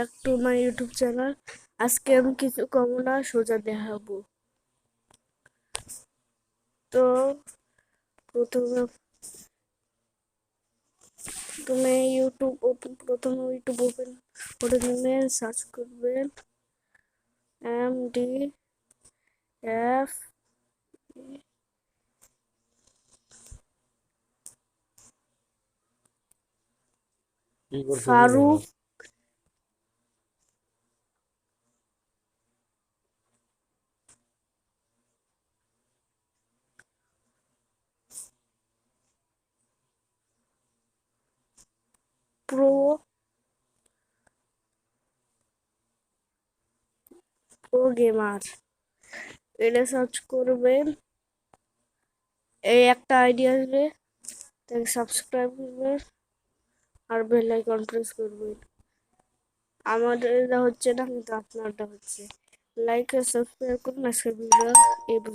Back to my YouTube channel. আজকে আমি কিছু কমনা সোজা দেখাবো। তো প্রথমে প্রথমে ইউটিউব ওপেন করে নেবেন, সার্চ করবেন MDF ফারুক প্রো গেমার, এটা সার্চ করবেন। এই একটা আইডি আসবে, তাকে সাবস্ক্রাইব করবেন আর বেল আইকন প্রেস করবেন। আমাদের এটা হচ্ছে না, কিন্তু আপনারটা হচ্ছে। লাইক আর সাবস্ক্রাইব করুন। আজকের ভিডিও এই পর্যন্ত।